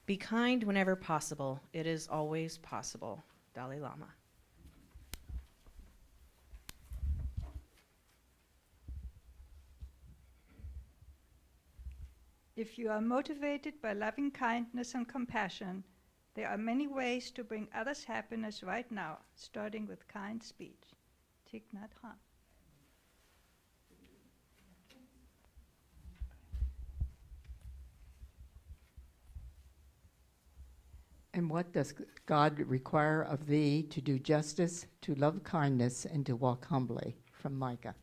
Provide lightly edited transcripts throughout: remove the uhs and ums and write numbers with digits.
Be kind whenever possible. It is always possible. Dalai Lama. If you are motivated by loving kindness and compassion, there are many ways to bring others happiness right now, starting with kind speech. Thich Nhat Hanh. And what does God require of thee? To do justice, to love kindness, and to walk humbly. From Micah.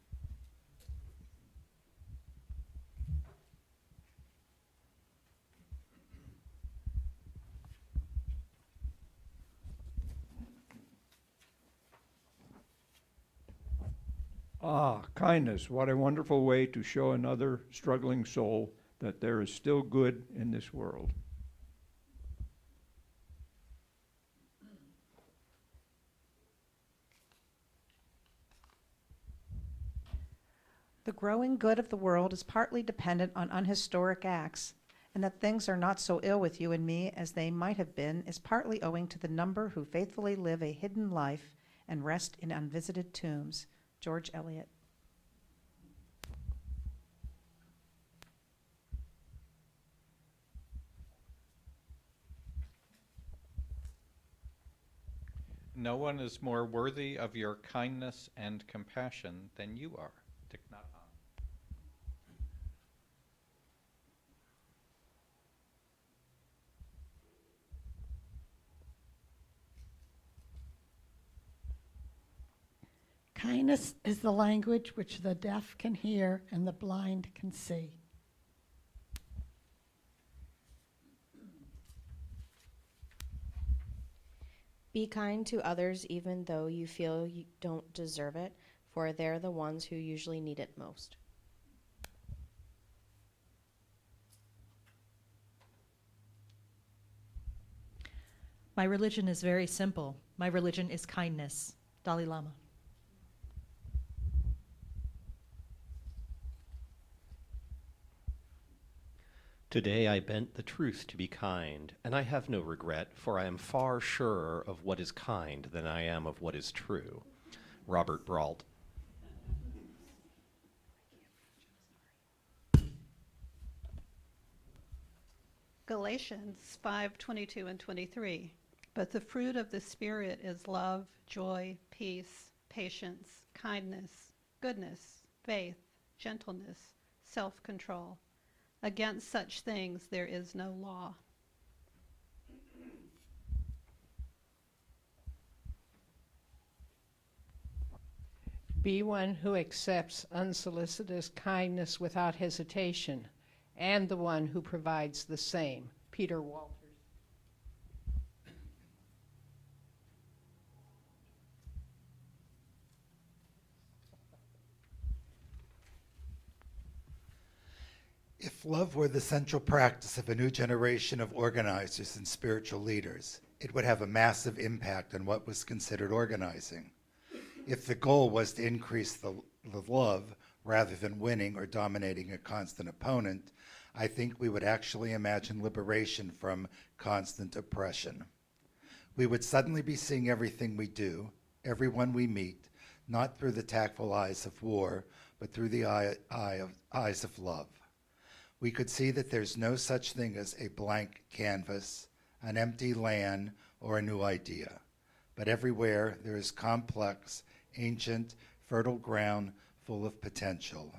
Ah, kindness. What a wonderful way to show another struggling soul that there is still good in this world. The growing good of the world is partly dependent on unhistoric acts, and that things are not so ill with you and me as they might have been is partly owing to the number who faithfully live a hidden life and rest in unvisited tombs. George Eliot. No one is more worthy of your kindness and compassion than you are. Thich Nhat Hanh. Kindness is the language which the deaf can hear and the blind can see. Be kind to others even though you feel you don't deserve it, for they're the ones who usually need it most. My religion is very simple. My religion is kindness. Dalai Lama. Today I bent the truth to be kind, and I have no regret, for I am far surer of what is kind than I am of what is true. Robert Brault. Galatians 5:22 and 23. But the fruit of the Spirit is love, joy, peace, patience, kindness, goodness, faith, gentleness, self-control. Against such things there is no law. Be one who accepts unsolicited kindness without hesitation, and the one who provides the same. Peter Walters. If love were the central practice of a new generation of organizers and spiritual leaders, it would have a massive impact on what was considered organizing. If the goal was to increase the love rather than winning or dominating a constant opponent, I think we would actually imagine liberation from constant oppression. We would suddenly be seeing everything we do, everyone we meet, not through the tactful eyes of war, but through the eyes of love. We could see that there's no such thing as a blank canvas, an empty land, or a new idea. But everywhere there is complex, ancient, fertile ground full of potential.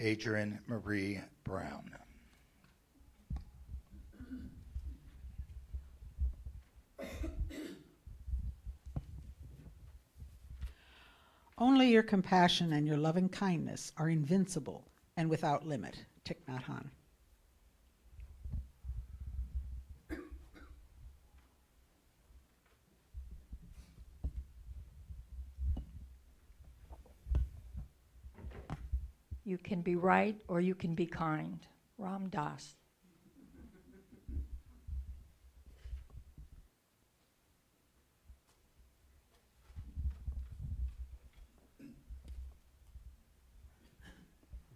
Adrienne Marie Brown. Only your compassion and your loving kindness are invincible and without limit. Thich Nhat Hanh. You can be right or you can be kind. Ram Dass.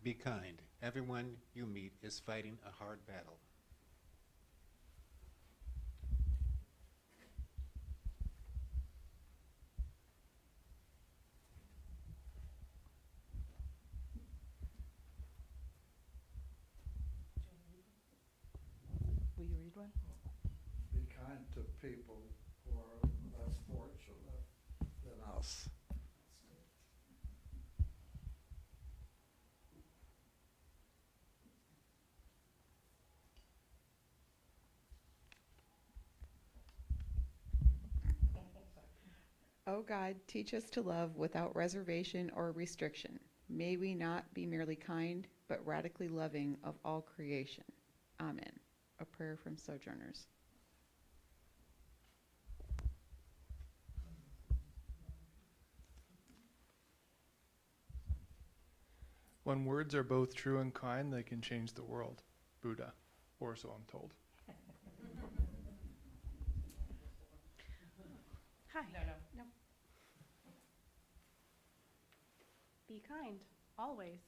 Be kind. Everyone you meet is fighting a hard battle. Will you read one? Be kind to people who are less fortunate than us. O God, teach us to love without reservation or restriction. May we not be merely kind, but radically loving of all creation. Amen. A prayer from Sojourners. When words are both true and kind, they can change the world. Buddha, or so I'm told. Hi. No. Be kind, always.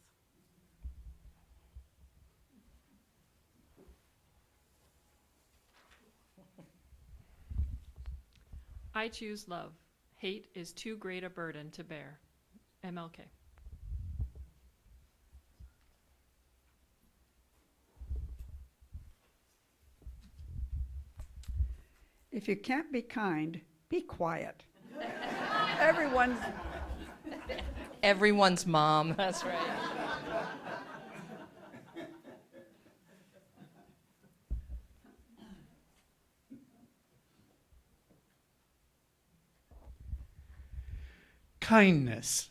I choose love. Hate is too great a burden to bear. MLK. If you can't be kind, be quiet. Everyone's mom. That's right. Kindness.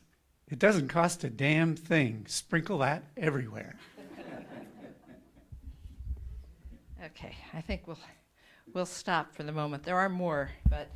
It doesn't cost a damn thing. Sprinkle that everywhere. Okay, I think we'll stop for the moment. There are more, but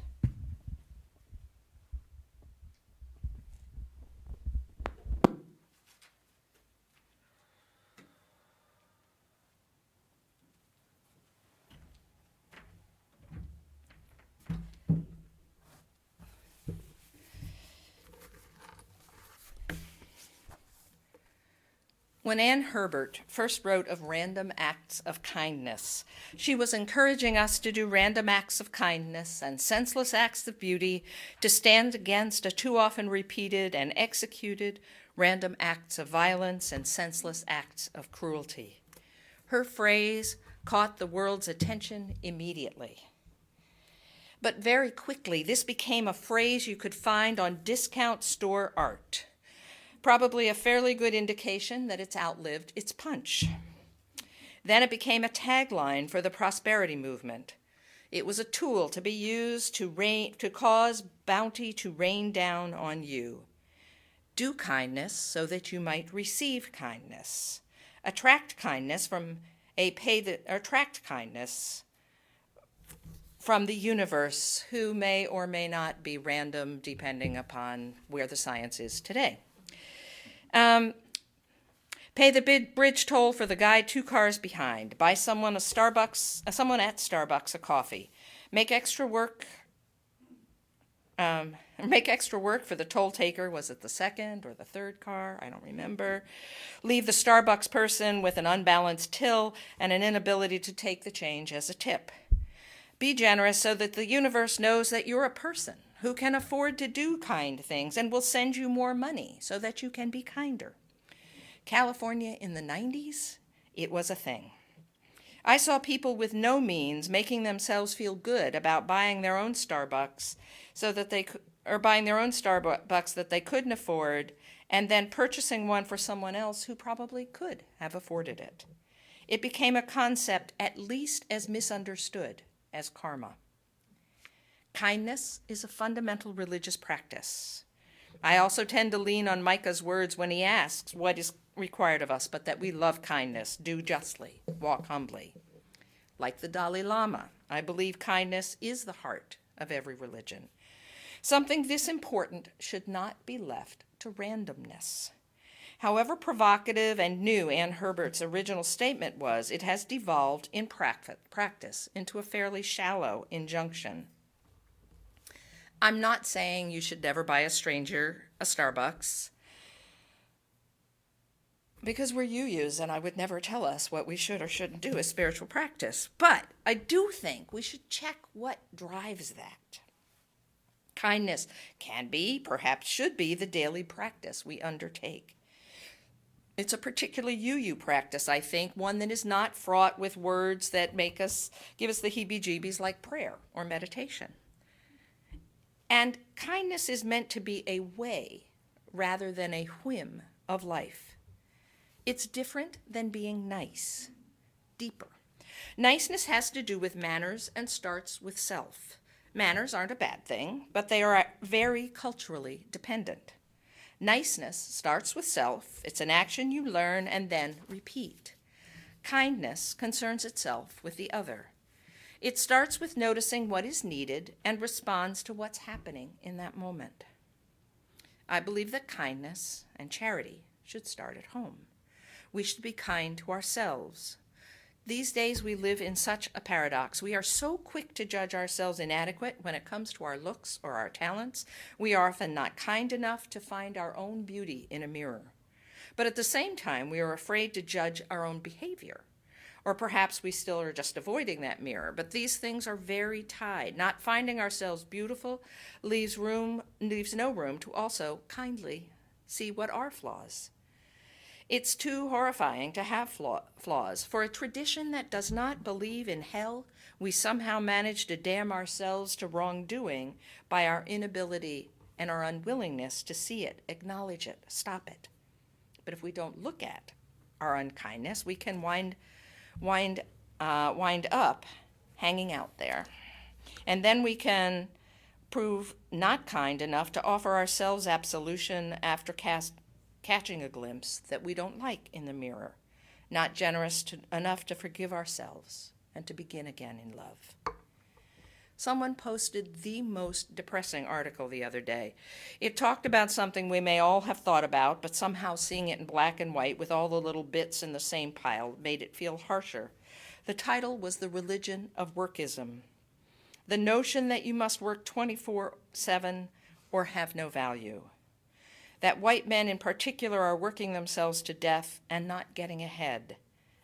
when Ann Herbert first wrote of random acts of kindness, she was encouraging us to do random acts of kindness and senseless acts of beauty to stand against a too often repeated and executed random acts of violence and senseless acts of cruelty. Her phrase caught the world's attention immediately. But very quickly, this became a phrase you could find on discount store art. Probably a fairly good indication that it's outlived its punch. Then it became a tagline for the prosperity movement. It was a tool to be used to cause bounty to rain down on you. Do kindness so that you might receive kindness. Attract kindness from the universe, who may or may not be random depending upon where the science is today. Pay the bridge toll for the guy 2 cars behind. Buy someone at Starbucks a coffee. Make extra work for the toll taker. Was it the 2nd or the 3rd car? I don't remember. Leave the Starbucks person with an unbalanced till and an inability to take the change as a tip. Be generous so that the universe knows that you're a person who can afford to do kind things and will send you more money so that you can be kinder. California in the 90s, it was a thing. I saw people with no means making themselves feel good about buying their own Starbucks that they couldn't afford, and then purchasing one for someone else who probably could have afforded it. It became a concept at least as misunderstood as karma. Kindness is a fundamental religious practice. I also tend to lean on Micah's words when he asks what is required of us, but that we love kindness, do justly, walk humbly. Like the Dalai Lama, I believe kindness is the heart of every religion. Something this important should not be left to randomness. However provocative and new Ann Herbert's original statement was, it has devolved in practice into a fairly shallow injunction. I'm not saying you should never buy a stranger a Starbucks, because we're UUs and I would never tell us what we should or shouldn't do as spiritual practice. But I do think we should check what drives that. Kindness can be, perhaps should be, the daily practice we undertake. It's a particularly UU practice, I think, one that is not fraught with words that give us the heebie-jeebies like prayer or meditation. And kindness is meant to be a way rather than a whim of life. It's different than being nice, deeper. Niceness has to do with manners and starts with self. Manners aren't a bad thing, but they are very culturally dependent. Niceness starts with self. It's an action you learn and then repeat. Kindness concerns itself with the other. It starts with noticing what is needed and responds to what's happening in that moment. I believe that kindness and charity should start at home. We should be kind to ourselves. These days we live in such a paradox. We are so quick to judge ourselves inadequate when it comes to our looks or our talents. We are often not kind enough to find our own beauty in a mirror. But at the same time, we are afraid to judge our own behavior. Or perhaps we still are just avoiding that mirror. But these things are very tied. Not finding ourselves beautiful leaves no room to also kindly see what are flaws. It's too horrifying to have flaws. For a tradition that does not believe in hell, we somehow manage to damn ourselves to wrongdoing by our inability and our unwillingness to see it, acknowledge it, stop it. But if we don't look at our unkindness, we can wind up hanging out there. And then we can prove not kind enough to offer ourselves absolution after catching a glimpse that we don't like in the mirror, not generous enough to forgive ourselves and to begin again in love. Someone posted the most depressing article the other day. It talked about something we may all have thought about, but somehow seeing it in black and white with all the little bits in the same pile made it feel harsher. The title was The Religion of Workism. The notion that you must work 24/7 or have no value. That white men in particular are working themselves to death and not getting ahead,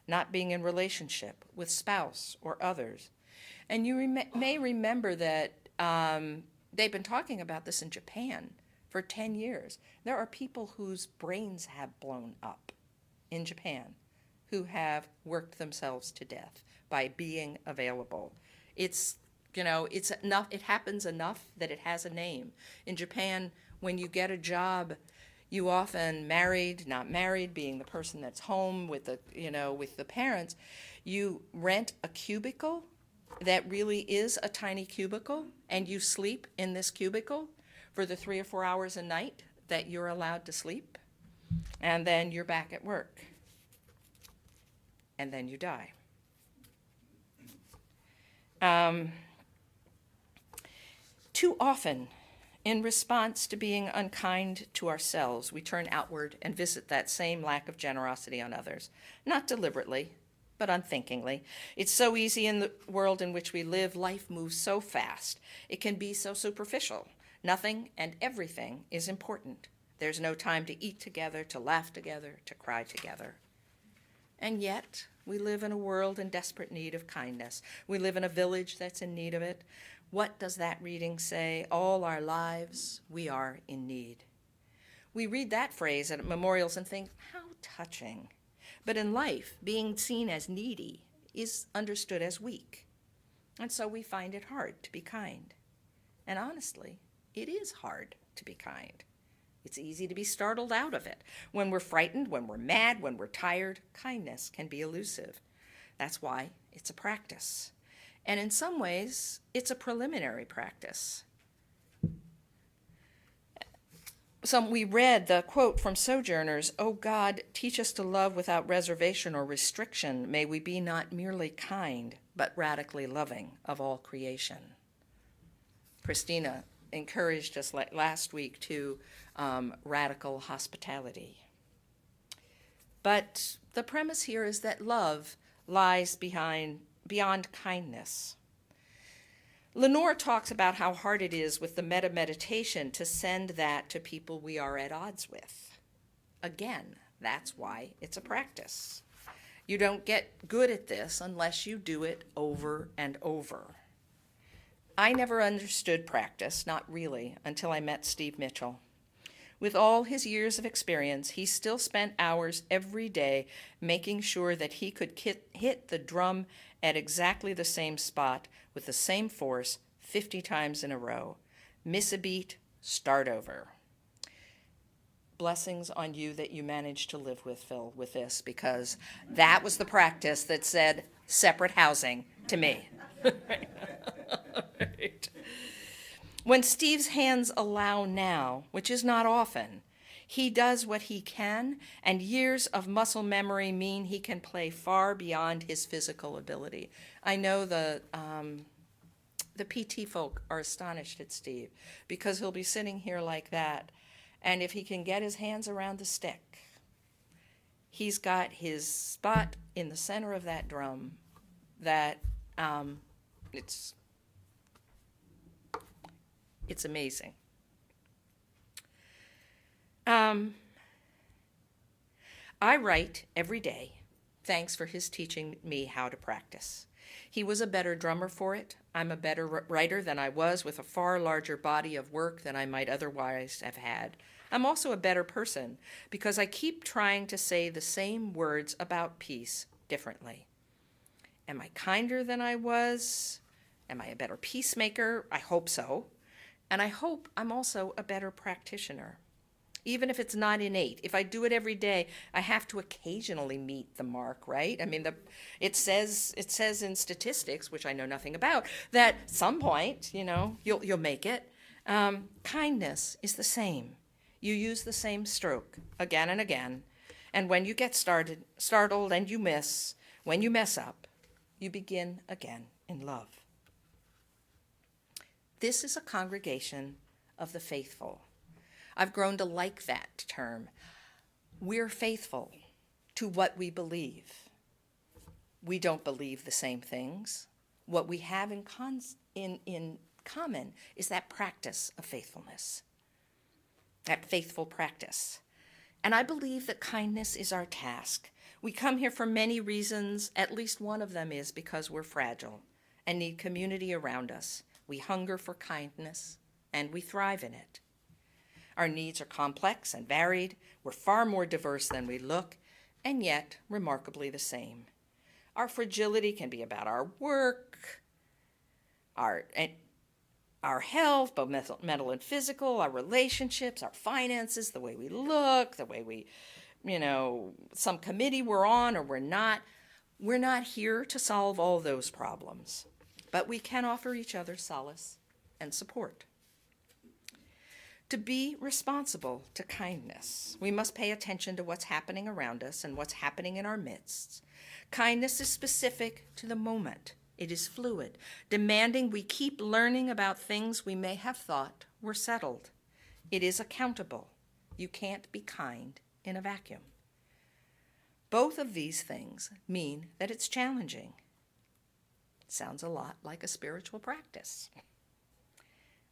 not being in relationship with spouse or others. And you may remember that they've been talking about this in Japan for 10 years. There are people whose brains have blown up in Japan who have worked themselves to death by being available. It's enough. It happens enough that it has a name. In Japan, when you get a job, you often married, not married, being the person that's home with the parents, you rent a cubicle that really is a tiny cubicle, and you sleep in this cubicle for the 3 or 4 hours a night that you're allowed to sleep, and then you're back at work, and then you die. Too often, in response to being unkind to ourselves, we turn outward and visit that same lack of generosity on others, not deliberately, but unthinkingly. It's so easy in the world in which we live. Life moves so fast. It can be so superficial. Nothing and everything is important. There's no time to eat together, to laugh together, to cry together. And yet, we live in a world in desperate need of kindness. We live in a village that's in need of it. What does that reading say? All our lives, we are in need. We read that phrase at memorials and think, how touching. But in life, being seen as needy is understood as weak. And so we find it hard to be kind. And honestly, it is hard to be kind. It's easy to be startled out of it. When we're frightened, when we're mad, when we're tired, kindness can be elusive. That's why it's a practice. And in some ways, it's a preliminary practice. We read the quote from Sojourners, "O God, teach us to love without reservation or restriction. May we be not merely kind, but radically loving of all creation." Christina encouraged us last week to radical hospitality. But the premise here is that love lies beyond kindness. Lenore talks about how hard it is with the meta-meditation to send that to people we are at odds with. Again, that's why it's a practice. You don't get good at this unless you do it over and over. I never understood practice, not really, until I met Steve Mitchell. With all his years of experience, he still spent hours every day making sure that he could hit the drum at exactly the same spot with the same force 50 times in a row. Miss a beat, start over. Blessings on you that you managed to live with, Phil, with this, because that was the practice that said separate housing to me. Right. When Steve's hands allow now, which is not often, he does what he can, and years of muscle memory mean he can play far beyond his physical ability. I know the PT folk are astonished at Steve because he'll be sitting here like that, and if he can get his hands around the stick, he's got his spot in the center of that drum that it's amazing. I write every day, thanks for his teaching me how to practice. He was a better drummer for it. I'm a better writer than I was, with a far larger body of work than I might otherwise have had. I'm also a better person because I keep trying to say the same words about peace differently. Am I kinder than I was? Am I a better peacemaker? I hope so. And I hope I'm also a better practitioner, even if it's not innate. If I do it every day, I have to occasionally meet the mark, right? I mean, it says in statistics, which I know nothing about, that at some point, you'll make it. Kindness is the same. You use the same stroke again and again, and when you get startled and you miss, when you mess up, you begin again in love. This is a congregation of the faithful. I've grown to like that term. We're faithful to what we believe. We don't believe the same things. What we have in common is that practice of faithfulness, that faithful practice. And I believe that kindness is our task. We come here for many reasons. At least one of them is because we're fragile and need community around us. We hunger for kindness, and we thrive in it. Our needs are complex and varied. We're far more diverse than we look, and yet remarkably the same. Our fragility can be about our work, our health, both mental and physical, our relationships, our finances, the way we look, the way we, some committee we're on or we're not. We're not here to solve all those problems, but we can offer each other solace and support. To be responsible to kindness, we must pay attention to what's happening around us and what's happening in our midst. Kindness is specific to the moment. It is fluid, demanding we keep learning about things we may have thought were settled. It is accountable. You can't be kind in a vacuum. Both of these things mean that it's challenging. Sounds a lot like a spiritual practice.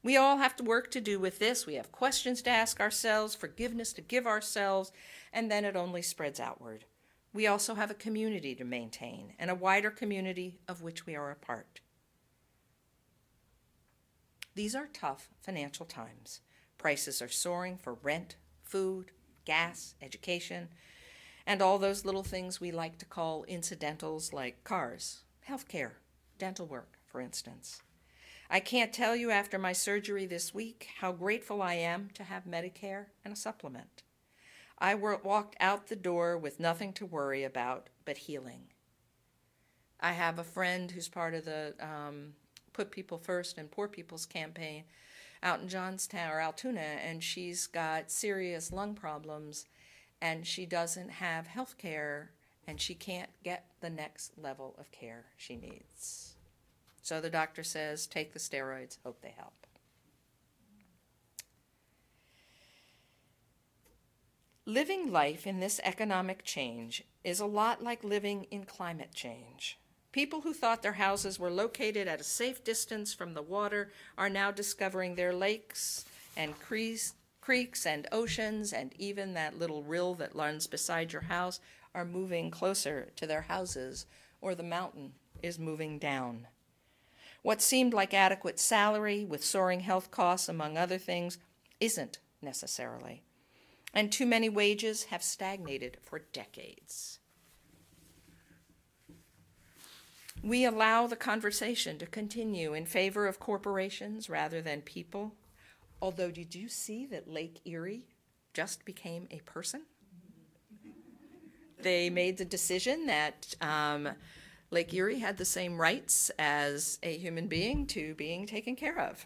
We all have to work to do with this. We have questions to ask ourselves, forgiveness to give ourselves, and then it only spreads outward. We also have a community to maintain, and a wider community of which we are a part. These are tough financial times. Prices are soaring for rent, food, gas, education, and all those little things we like to call incidentals like cars, healthcare, dental work, for instance. I can't tell you after my surgery this week how grateful I am to have Medicare and a supplement. I walked out the door with nothing to worry about but healing. I have a friend who's part of the Put People First and Poor People's campaign out in Johnstown or Altoona, and she's got serious lung problems, and she doesn't have health care, and she can't get the next level of care she needs. So the doctor says, take the steroids, hope they help. Living life in this economic change is a lot like living in climate change. People who thought their houses were located at a safe distance from the water are now discovering their lakes and creeks and oceans and even that little rill that runs beside your house are moving closer to their houses, or the mountain is moving down. What seemed like adequate salary with soaring health costs, among other things, isn't necessarily. and too many wages have stagnated for decades. We allow the conversation to continue in favor of corporations rather than people. Although, did you see that Lake Erie just became a person? They made the decision that Lake Erie had the same rights as a human being to being taken care of.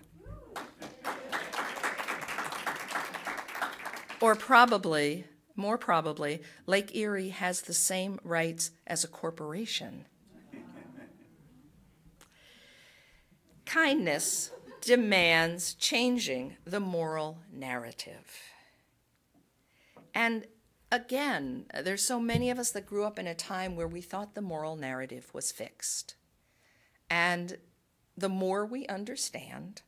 Or probably, more probably, Lake Erie has the same rights as a corporation. Kindness demands changing the moral narrative. And again, there's so many of us that grew up in a time where we thought the moral narrative was fixed. And the more we understand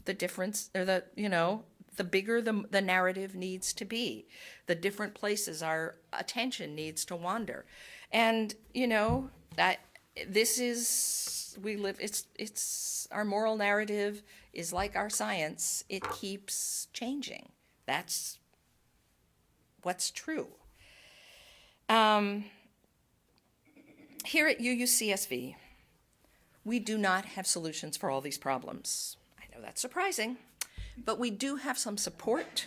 the difference, or the bigger the narrative needs to be, the different places our attention needs to wander. And, that this is, it's our moral narrative is like our science. It keeps changing. That's what's true. Here at UUCSV, we do not have solutions for all these problems. I know that's surprising, but we do have some support,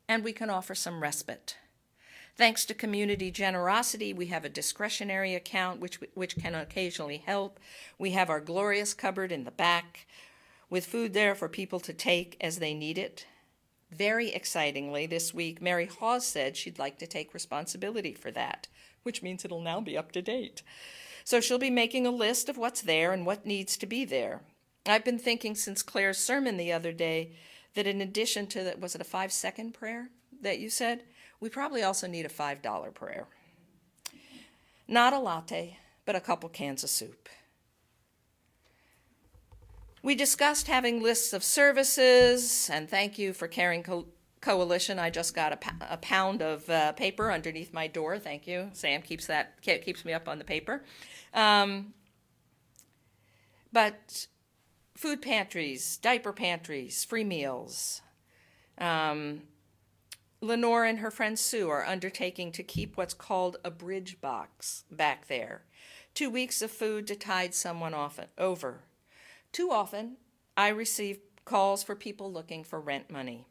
and we can offer some respite. Thanks to community generosity, we have a discretionary account which can occasionally help. We have our glorious cupboard in the back with food there for people to take as they need it. Very excitingly, this week, Mary Hawes said she'd like to take responsibility for that, which means it'll now be up to date. So she'll be making a list of what's there and what needs to be there. I've been thinking since Claire's sermon the other day that in addition to that, was it a 5-second prayer that you said? We probably also need a $5 prayer. Not a latte, but a couple cans of soup. We discussed having lists of services, and thank you for Caring Coalition. I just got a pound of paper underneath my door. Thank you. Sam keeps me up on the paper. But food pantries, diaper pantries, free meals. Lenore and her friend Sue are undertaking to keep what's called a bridge box back there. 2 weeks of food to tide someone over. Too often, I receive calls for people looking for rent money.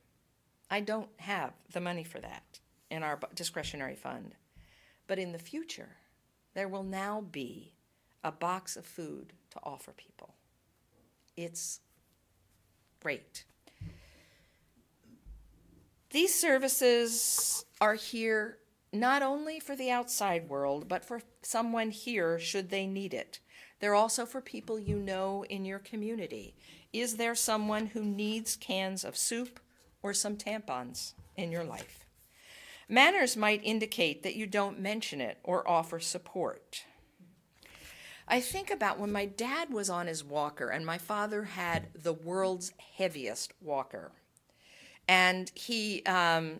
I don't have the money for that in our discretionary fund. But in the future, there will now be a box of food to offer people. It's great. These services are here not only for the outside world, but for someone here should they need it. They're also for people you know in your community. Is there someone who needs cans of soup or some tampons in your life? Manners might indicate that you don't mention it or offer support. I think about when my dad was on his walker, and my father had the world's heaviest walker. And he had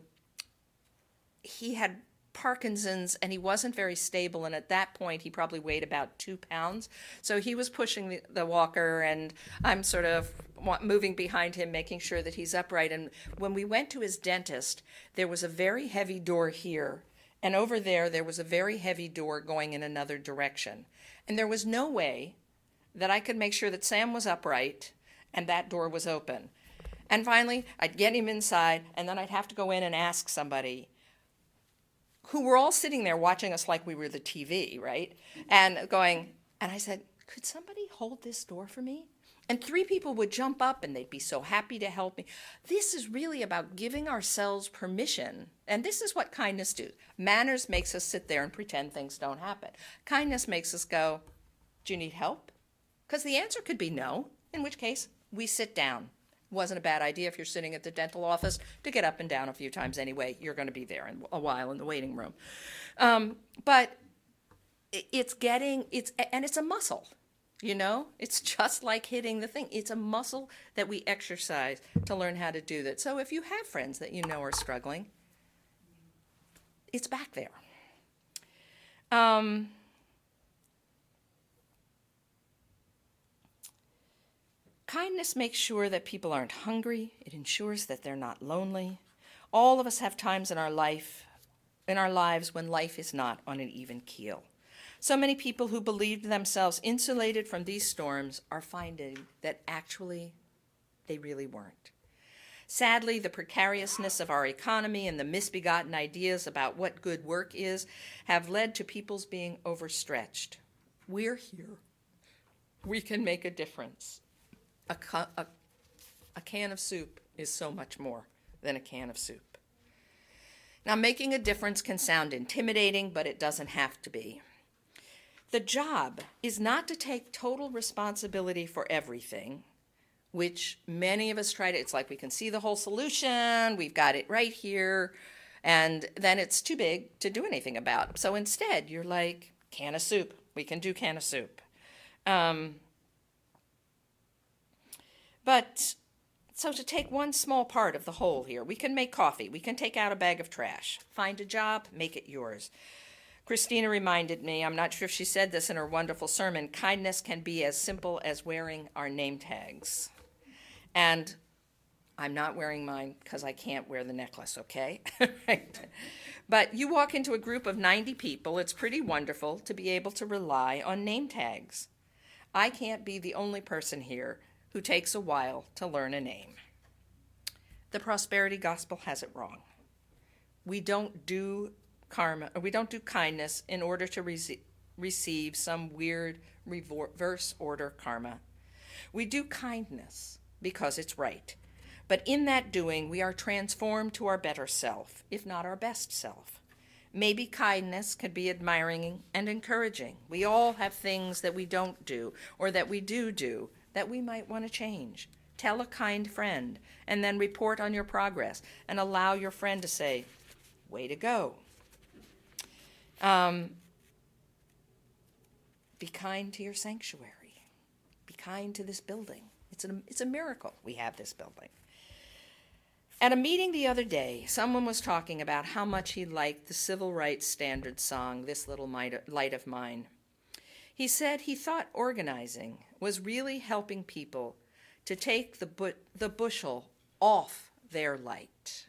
Parkinson's, and he wasn't very stable, and at that point he probably weighed about 2 pounds. So he was pushing the walker, and I'm sort of moving behind him, making sure that he's upright. And when we went to his dentist, there was a very heavy door here, and over there was a very heavy door going in another direction. And there was no way that I could make sure that Sam was upright and that door was open. And finally, I'd get him inside, and then I'd have to go in and ask somebody, who were all sitting there watching us like we were the TV, right? And I said, could somebody hold this door for me? And 3 people would jump up, and they'd be so happy to help me. This is really about giving ourselves permission. And this is what kindness does. Manners makes us sit there and pretend things don't happen. Kindness makes us go, do you need help? Because the answer could be no, in which case we sit down. Wasn't a bad idea if you're sitting at the dental office to get up and down a few times anyway. You're going to be there in a while in the waiting room. But it's a muscle, It's just like hitting the thing. It's a muscle that we exercise to learn how to do that. So if you have friends that you know are struggling, it's back there. Kindness makes sure that people aren't hungry. It ensures that they're not lonely. All of us have times in our lives when life is not on an even keel. So many people who believed themselves insulated from these storms are finding that actually they really weren't. Sadly, the precariousness of our economy and the misbegotten ideas about what good work is have led to people's being overstretched. We're here. We can make a difference. A can of soup is so much more than a can of soup. Now, making a difference can sound intimidating, but it doesn't have to be. The job is not to take total responsibility for everything, which many of us try to. It's like we can see the whole solution, we've got it right here, and then it's too big to do anything about. So instead, you're like, can of soup. We can do can of soup. But so to take one small part of the whole here, we can make coffee, we can take out a bag of trash, find a job, make it yours. Christina reminded me, I'm not sure if she said this in her wonderful sermon, kindness can be as simple as wearing our name tags. And I'm not wearing mine because I can't wear the necklace, okay? Right. But you walk into a group of 90 people, it's pretty wonderful to be able to rely on name tags. I can't be the only person here who takes a while to learn a name. The prosperity gospel has it wrong. We don't do kindness in order to receive some weird reverse order karma. We do kindness because it's right. But in that doing, we are transformed to our better self, if not our best self. Maybe kindness could be admiring and encouraging. We all have things that we don't do or that we do that we might want to change. Tell a kind friend and then report on your progress and allow your friend to say, way to go. Be kind to your sanctuary. Be kind to this building. It's a miracle we have this building. At a meeting the other day, someone was talking about how much he liked the Civil Rights Standard song, This Little Light of Mine. He said he thought organizing was really helping people to take the bushel off their light.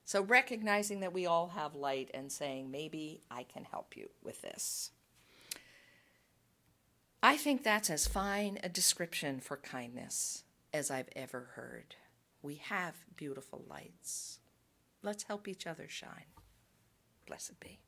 So recognizing that we all have light and saying, maybe I can help you with this. I think that's as fine a description for kindness as I've ever heard. We have beautiful lights. Let's help each other shine. Blessed be.